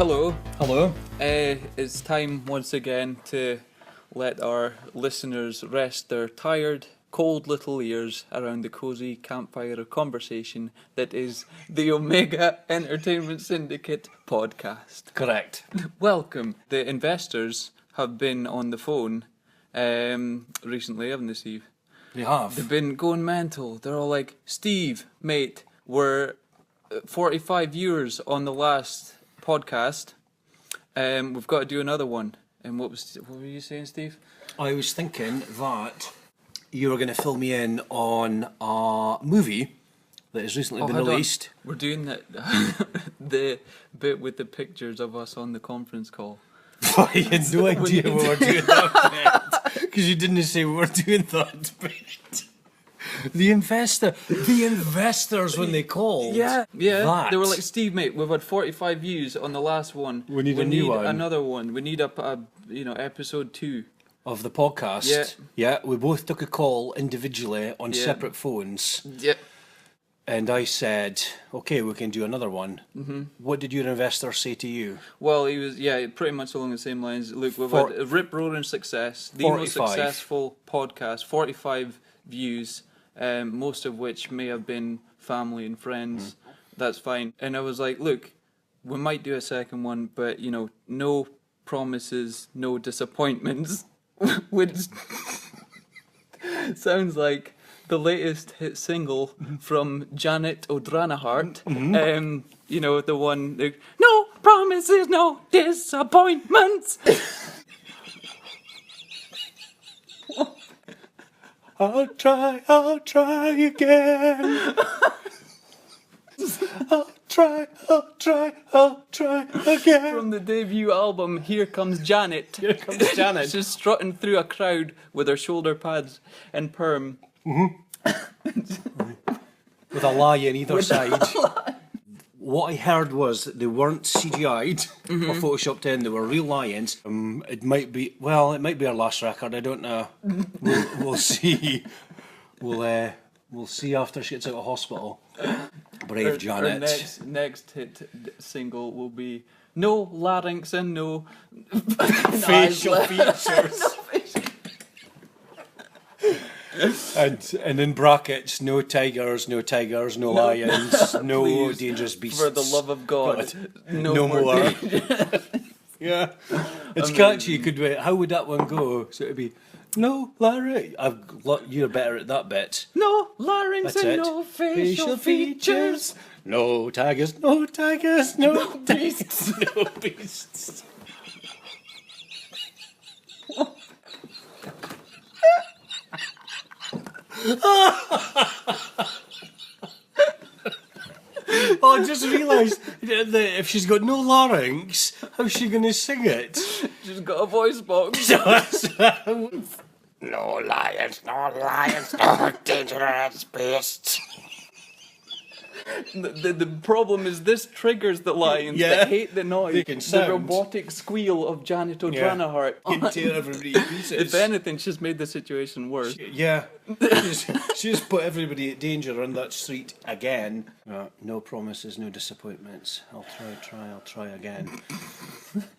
Hello. Hello. It's time once again to let our listeners rest their tired, cold little ears around the cosy campfire of conversation that is the Omega Entertainment Syndicate Podcast. Correct. Welcome. The investors have been on the phone recently, haven't they, Steve? They have. They've been going mental. They're all like, Steve, mate, we're 45 viewers on the last podcast. We've got to do another one. And what were you saying, Steve? I was thinking that you were going to fill me in on a movie that has recently been released. We're doing the bit with the pictures of us on the conference call. I had no idea we were doing that bit. Because you didn't say we were doing that bit. The investors when they called. Yeah. That. They were like, Steve, mate, we've had 45 views on the last one. We need a new one. Another one. We need episode 2 of the podcast. Yeah. We both took a call individually on separate phones. Yeah. And I said, okay, we can do another one. Mm-hmm. What did your investor say to you? Well, he was, pretty much along the same lines. Look, we've had a rip-roaring success. The 45. most successful podcast, 45 views, most of which may have been family and friends. That's fine. And I was like, look, we might do a second one, but, no promises, no disappointments. Which sounds like the latest hit single from Janet Odranahart. The one, no promises, no disappointments. I'll try again. I'll try again. From the debut album, Here Comes Janet. Here comes Janet. She's strutting through a crowd with her shoulder pads and perm. With a lie on either side. What I heard was that they weren't CGI'd or photoshopped in, they were real lions. It might be our last record, I don't know. We'll see. We'll see after she gets out of hospital. Brave Janet. Her next hit single will be No Larynx and No Facial Features. And in brackets, no tigers, no lions, no please, dangerous beasts. For the love of God, no more. Yeah, it's catchy. How would that one go? So it'd be no larynx. You're better at that bit. No larynx That's and it. no facial features. No tigers, no beasts, no beasts. I just realised that if she's got no larynx, how's she going to sing it? She's got a voice box. No lions, no dangerous beasts. The problem is this triggers the lions that hate the noise. They can the sound. robotic squeal of Janet Odranahart. Can tear everybody to pieces. If anything, she's made the situation worse. She's put everybody at danger on that street again. No promises, no disappointments. I'll try again.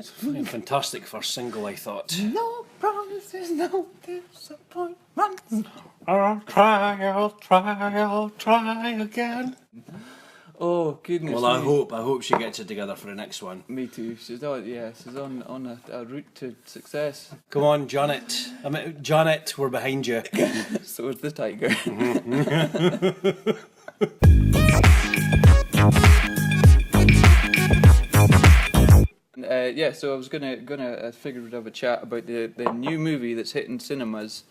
It's a fantastic first single, I thought. No promises, no disappointments. I'll try again. Oh goodness! Well, I hope she gets it together for the next one. Me too. She's on a route to success. Come on, Janet. Janet, we're behind you. So is the tiger. So I was gonna figure out a chat about the new movie that's hitting cinemas,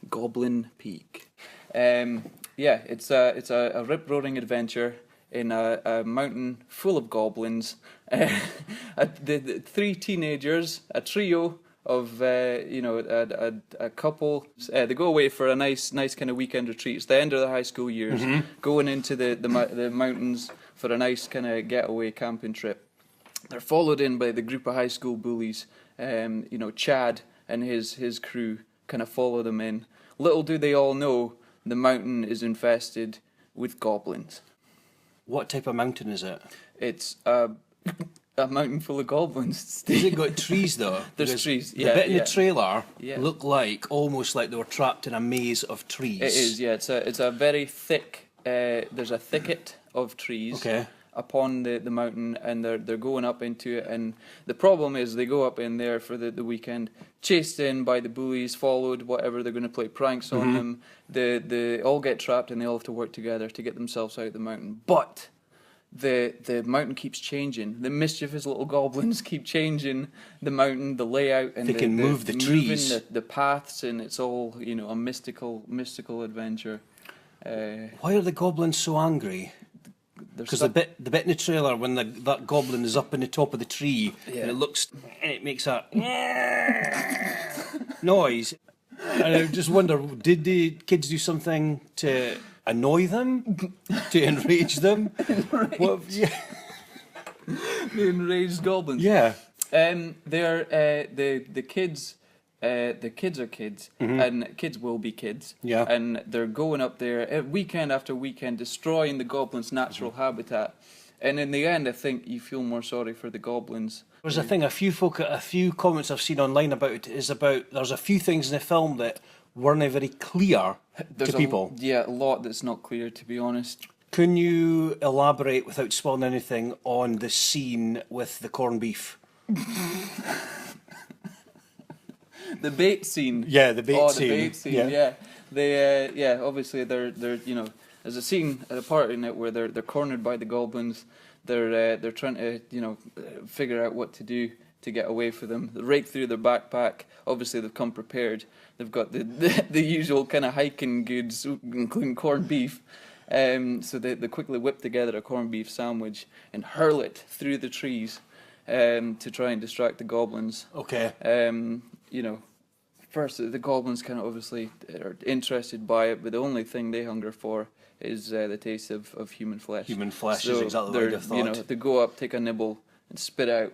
Goblin Peak. It's a rip-roaring adventure in a mountain full of goblins. The three teenagers, a trio of a couple. They go away for a nice kind of weekend retreat. It's the end of their high school years, going into the mountains for a nice kind of getaway camping trip. They're followed in by the group of high school bullies. Chad and his crew kind of follow them in. Little do they all know, the mountain is infested with goblins. What type of mountain is it? It's A mountain full of goblins. Has it got trees though? There's Because trees, The yeah, bit in yeah. the trailer Yeah. looked like almost like they were trapped in a maze of trees. It is, yeah. It's a very thick. There's a thicket of trees. Okay. Upon the mountain, and they're going up into it, and the problem is they go up in there for the weekend, chased in by the bullies, followed, whatever, they're going to play pranks on them. They all get trapped, and they all have to work together to get themselves out of the mountain. But the mountain keeps changing. The mischievous little goblins keep changing the mountain, the layout, and They can move the trees. moving the paths, and it's all, you know, a mystical adventure. Why are the goblins so angry? Because the bit in the trailer when that goblin is up in the top of the tree and it makes a noise, and I just wonder, did the kids do something to annoy them, to enrage them? What? Yeah. The enraged goblins. Yeah. They're the kids. The kids are kids, and kids will be kids. Yeah. And they're going up there weekend after weekend, destroying the goblins' natural habitat. And in the end, I think you feel more sorry for the goblins. There's a thing. A few comments I've seen online about it is about there's a few things in the film that weren't very clear to people. A lot that's not clear, to be honest. Can you elaborate without spoiling anything on the scene with the corned beef? The bait scene. Yeah, the bait scene. The bait scene. Yeah. They obviously they're you know, there's a scene at a party in it where they're cornered by the goblins. They're trying to, you know, figure out what to do to get away from them. They rake through their backpack. Obviously they've come prepared. They've got the usual kind of hiking goods, including corned beef. So they quickly whip together a corned beef sandwich and hurl it through the trees to try and distract the goblins. Okay. You know, first the goblins kind of obviously are interested by it, but the only thing they hunger for is the taste of human flesh. Human flesh So is exactly what I thought. You know, they go up, take a nibble, and spit out,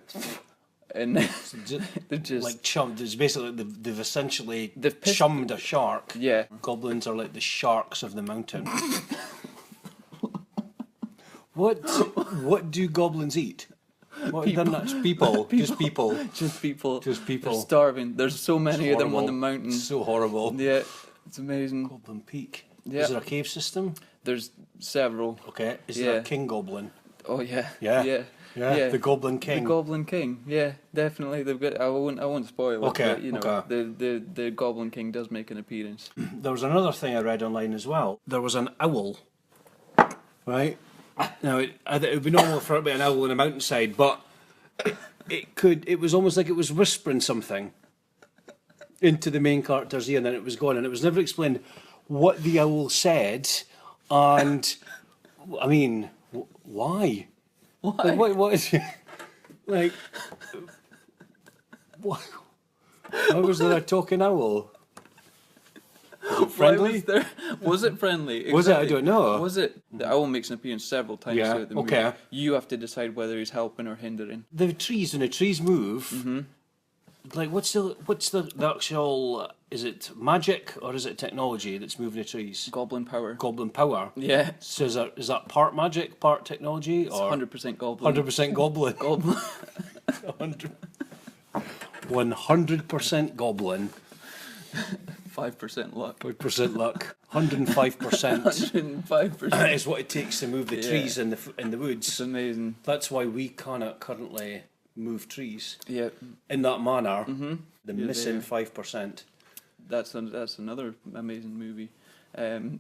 and they're just like chummed. It's basically they've essentially pissed- chummed a shark. Yeah. Goblins are like the sharks of the mountain. What do goblins eat? What People. People. Just people. Just people. Just people. They're starving. There's so many of them on the mountain. So horrible. Yeah, it's amazing. Goblin Peak. Yeah. Is there a cave system? There's several. Okay. Is there a king goblin? Oh yeah. Yeah. Yeah. The Goblin King. The Goblin King. Yeah, definitely. They've got. I won't spoil it. Okay, But, you know, okay. the Goblin King does make an appearance. There was another thing I read online as well. There was an owl, right? Now, it would be normal for it to be an owl on a mountainside, but it was almost like it was whispering something into the main character's ear, and then it was gone, and it was never explained what the owl said, and, I mean, why? Why? Like, what is it? Like, why was there a talking owl? Was it friendly? Was it friendly? Was it? I Exactly. don't know. Was it? The owl makes an appearance several times Yeah, throughout the movie. okay. You have to decide whether he's helping or hindering. The trees, when the trees move, like what's the actual, is it magic or is it technology that's moving the trees? Goblin power. Goblin power. Yeah. So is that part magic, part technology, It's or 100% goblin. 100% goblin? Goblin. 100% goblin. 5% luck. 5% luck. 105% 105%. is what it takes to move the Yeah. trees in the It's woods. amazing. That's why we cannot currently move trees Yeah. in that manner. The You're missing there. 5%. That's another amazing movie. Soon.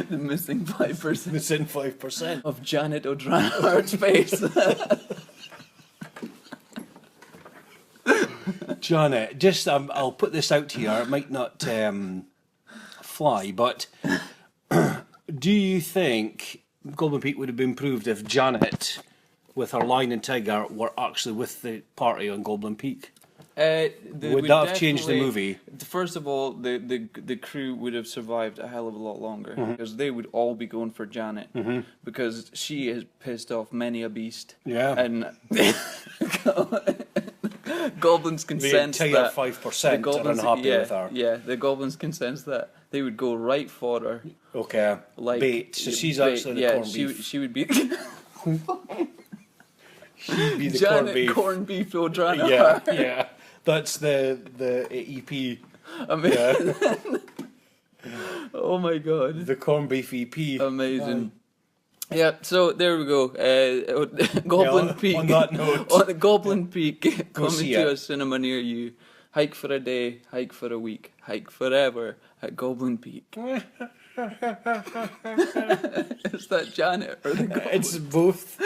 The missing 5% Missing 5%. of Janet Odranahart's face. Janet, just I'll put this out here. It might not fly, but do you think Goblin Peak would have been improved if Janet, with her lion and tiger, were actually with the party on Goblin Peak? Would that have changed the movie? First of all, the crew would have survived a hell of a lot longer because they would all be going for Janet because she has pissed off many a beast. Yeah. And goblins can The sense entire that. 5% are unhappy with her. Yeah, the goblins can sense that. They would go right for her. Okay. Like Bait. So she's bait, actually the yeah, corned beef. she would be She'd be the Janet corned beef. Odranahart. Yeah. That's the EP. Amazing. Oh my god. The corned beef EP. Amazing. Yeah, so there we go. Goblin Peak. On that note. On the Goblin Peak coming see to it. a cinema near you. Hike for a day, hike for a week, hike forever at Goblin Peak. Is that Janet or the Goblin? It's both.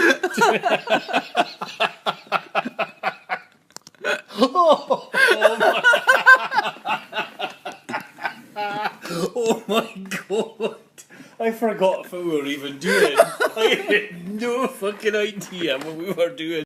Oh my god. I forgot what we were even doing. I had no fucking idea what we were doing.